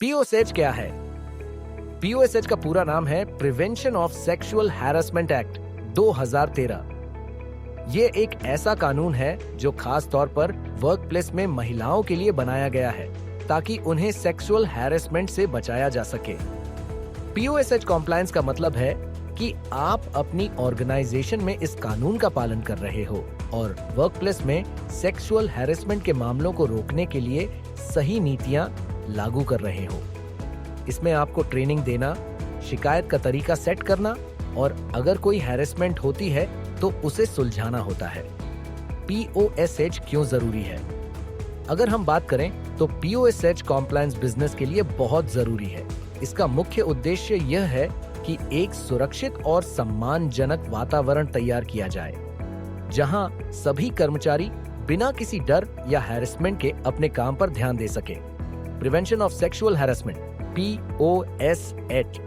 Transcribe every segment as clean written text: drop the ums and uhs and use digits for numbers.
पीओएसएच क्या है? पीओएसएच का पूरा नाम है prevention of sexual harassment act 2013। ये एक ऐसा कानून है जो खास तौर पर वर्कप्लेस में महिलाओं के लिए बनाया गया है ताकि उन्हें सेक्सुअल हैरेसमेंट से बचाया जा सके। पीओएसएच कॉम्प्लायंस का मतलब है कि आप अपनी ऑर्गेनाइजेशन में इस कानून का पालन कर रहे हो और वर्कप्लेस में सेक्सुअल हैरेसमेंट के मामलों को रोकने के लिए सही नीतियां लागू कर रहे हो। इसमें आपको ट्रेनिंग देना, शिकायत का तरीका सेट करना और अगर कोई हैरेसमेंट होती है तो उसे सुलझाना होता है। पीओएसएच क्यों जरूरी है? अगर हम बात करें तो पीओएसएच कॉम्प्लायंस बिजनेस के लिए बहुत जरूरी है। इसका मुख्य उद्देश्य यह है कि एक सुरक्षित और सम्मानजनक वातावरण तैयार किया जाए, जहां सभी कर्मचारी बिना किसी डर या हैरेसमेंट के अपने काम पर ध्यान दे सके। Prevention of sexual harassment POSH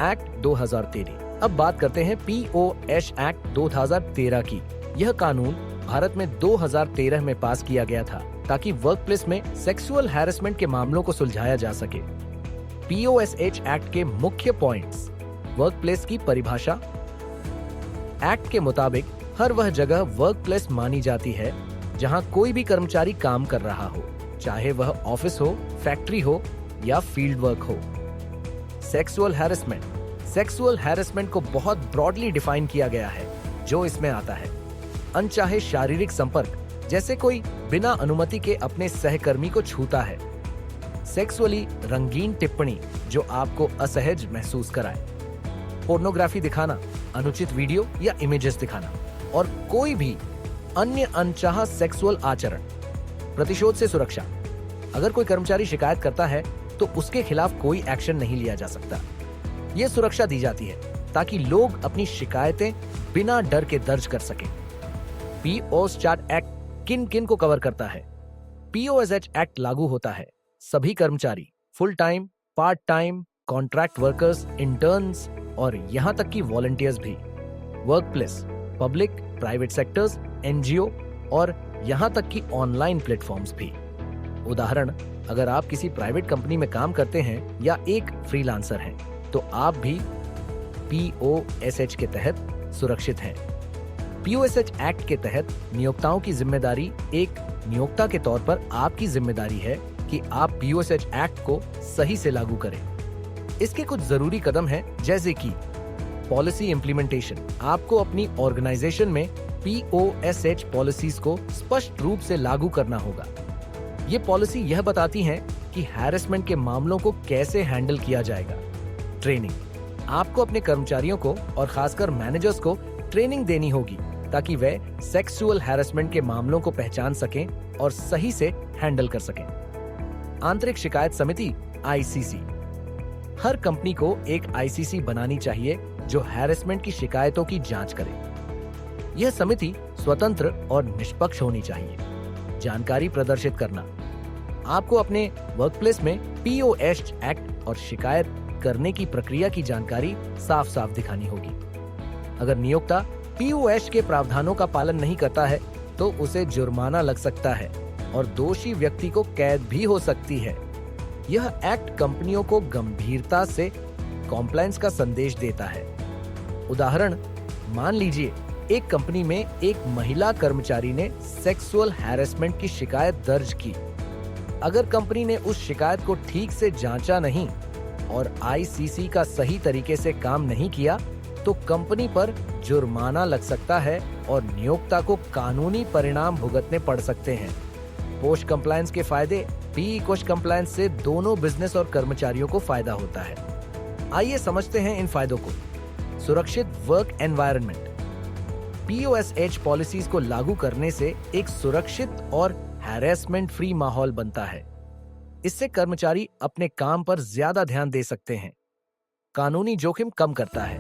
act 2013। अब बात करते हैं पीओएस एक्ट 2013 की। यह कानून भारत में 2013 में पास किया गया था ताकि वर्कप्लेस में सेक्सुअल हैरेसमेंट के मामलों को सुलझाया जा सके। पीओएसएच एक्ट के मुख्य पॉइंट्स: वर्कप्लेस की परिभाषा। एक्ट के मुताबिक हर वह जगह वर्कप्लेस मानी जाती है जहां कोई भी कर्मचारी काम कर रहा हो, चाहे वह ऑफिस हो, फैक्ट्री हो या फील्ड वर्क हो। Sexual harassment. सेक्सुअल हैरेसमेंट को बहुत ब्रॉडली डिफाइन किया गया है। जो इसमें आता है: अनचाहे शारीरिक संपर्क, जैसे कोई बिना अनुमति के अपने सहकर्मी को छूता है। सेक्सुअली रंगीन टिप्पणी जो आपको असहज महसूस कराए। पोर्नोग्राफी दिखाना, अनुचित वीडियो या इमेजेस दिखाना और कोई भी अन्य अनचाहा सेक्सुअल आचरण। प्रतिशोध से सुरक्षा। अगर कोई कर्मचारी शिकायत करता है तो उसके खिलाफ कोई एक्शन नहीं लिया जा सकता। यह सुरक्षा दी जाती है ताकि लोग अपनी शिकायतें बिना डर के दर्ज कर सकें। पीओएसएच एक्ट किन किन को कवर करता है? पीओएसएच एक्ट लागू होता है सभी कर्मचारी, full time, part time, contract workers, interns और यहां तक कि वॉलंटियर्स भी। Workplace, public, private sectors, NGO और यहां तक कि ऑनलाइन प्लेटफॉर्म्स भी। उदाहरण: अगर आप किसी प्राइवेट कंपनी में काम करते हैं या एक फ्रीलांसर हैं, तो आप भी पीओएसएच के तहत सुरक्षित हैं। पीओएसएच एक्ट के तहत नियोक्ताओं की जिम्मेदारी। एक नियोक्ता के तौर पर आपकी जिम्मेदारी है कि आप पीओएसएच एक्ट को सही से लागू करें। इसके कुछ जरूरी कदम हैं, जैसे कि पॉलिसी इंप्लीमेंटेशन। आपको अपनी ऑर्गेनाइजेशन में पीओएसएच पॉलिसीज को स्पष्ट रूप से लागू करना होगा। ये पॉलिसी यह बताती हैं कि हैरेसमेंट के मामलों को कैसे हैंडल किया जाएगा। ट्रेनिंग। आपको अपने कर्मचारियों को और खासकर मैनेजर्स को ट्रेनिंग देनी होगी ताकि वे सेक्सुअल हैरेसमेंट के मामलों को पहचान सकें और सही से हैंडल कर सकें। आंतरिक शिकायत समिति आईसीसी। हर कंपनी को एक आईसीसी बनानी चाहिए जो हैरेसमेंट की शिकायतों की जांच करे। यह समिति स्वतंत्र और निष्पक्ष होनी चाहिए। जानकारी प्रदर्शित करना। आपको अपने वर्कप्लेस में पीओएस एक्ट और शिकायत करने की प्रक्रिया की जानकारी साफ साफ दिखानी होगी। अगर नियोक्ता पीओएस के प्रावधानों का पालन नहीं करता है तो उसे जुर्माना लग सकता है और दोषी व्यक्ति को कैद भी हो सकती है। यह एक्ट कंपनियों को गंभीरता से कॉम्प्लायंस का संदेश देता है। उदाहरण: मान लीजिए एक कंपनी में एक महिला कर्मचारी ने सेक्सुअल हैरेसमेंट की शिकायत दर्ज की। अगर कंपनी ने उस शिकायत को ठीक से जांचा नहीं और आईसीसी का सही तरीके से काम नहीं किया तो कंपनी पर जुर्माना लग सकता है और नियोक्ता को कानूनी परिणाम भुगतने पड़ सकते हैं। पोस्ट कंप्लायंस के फायदे। पीओएस कंप्लायंस से दोनों बिजनेस और कर्मचारियों को फायदा होता है। आइए समझते हैं इन फायदों को। सुरक्षित वर्क एनवायरनमेंट। पीओएसएच पॉलिसीज को लागू करने से एक सुरक्षित और हैरेसमेंट फ्री माहौल बनता है। इससे कर्मचारी अपने काम पर ज्यादा ध्यान दे सकते हैं। कानूनी जोखिम कम करता है।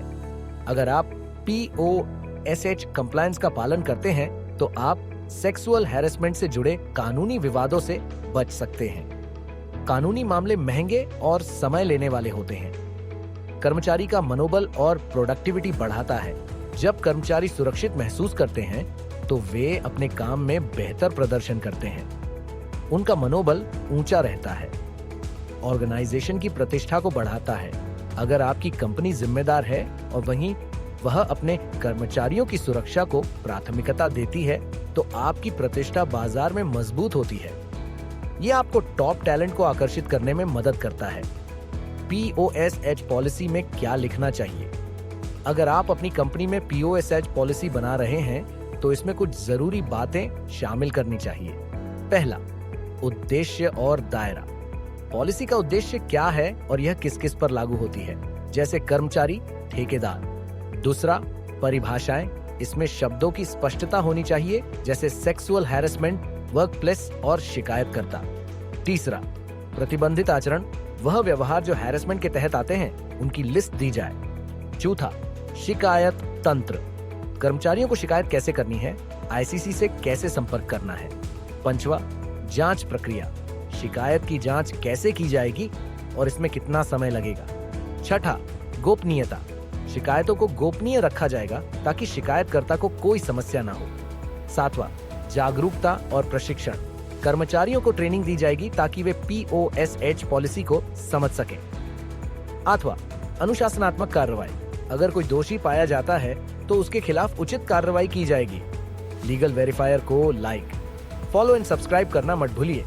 अगर आप पीओएसएच कंप्लायंस का पालन करते हैं तो आप सेक्सुअल हैरेसमेंट से जुड़े कानूनी विवादों से बच सकते हैं। कानूनी मामले महंगे और समय लेने वाले होते हैं। कर्मचारी का मनोबल और प्रोडक्टिविटी बढ़ाता है। जब कर्मचारी सुरक्षित महसूस करते हैं तो वे अपने काम में बेहतर प्रदर्शन करते हैं। उनका मनोबल ऊंचा रहता है। ऑर्गेनाइजेशन की प्रतिष्ठा को बढ़ाता है। अगर आपकी कंपनी जिम्मेदार है और वहीं वह अपने कर्मचारियों की सुरक्षा को प्राथमिकता देती है, तो आपकी प्रतिष्ठा बाजार में मजबूत होती है। यह आपको टॉप टैलेंट को आकर्षित करने में मदद करता है। POSH पॉलिसी में क्या लिखना चाहिए? अगर आप अपनी कंपनी में POSH पॉलिसी बना रहे हैं, तो इसमें कुछ जरूरी बातें शामिल करनी चाहिए। पहला, उद्देश्य और दायरा। पॉलिसी का उद्देश्य क्या है और यह किस किस पर लागू होती है, जैसे कर्मचारी, ठेकेदार। दूसरा, परिभाषाएं। इसमें शब्दों की स्पष्टता होनी चाहिए, जैसे सेक्सुअल हैरेसमेंट, वर्कप्लेस और शिकायतकर्ता। तीसरा, प्रतिबंधित आचरण। वह व्यवहार जो हैरेसमेंट के तहत आते हैं, उनकी लिस्ट दी जाए। चौथा, शिकायत तंत्र। कर्मचारियों को शिकायत कैसे करनी है, ICC से कैसे संपर्क करना है। पांचवा, जांच प्रक्रिया। शिकायत की जांच कैसे की जाएगी और इसमें कितना समय लगेगा। छठा, गोपनीयता। शिकायतों को गोपनीय रखा जाएगा ताकि शिकायतकर्ता को कोई समस्या ना हो। सातवां, जागरूकता और प्रशिक्षण। कर्मचारियों को ट्रेनिंग दी जाएगी ताकि वे POSH पॉलिसी को समझ सकें। आठवां, अनुशासनात्मक कार्रवाई। अगर कोई दोषी पाया जाता है तो उसके खिलाफ उचित कार्रवाई की जाएगी। लीगल वेरीफायर को लाइक, फॉलो एंड सब्सक्राइब करना मत भूलिए।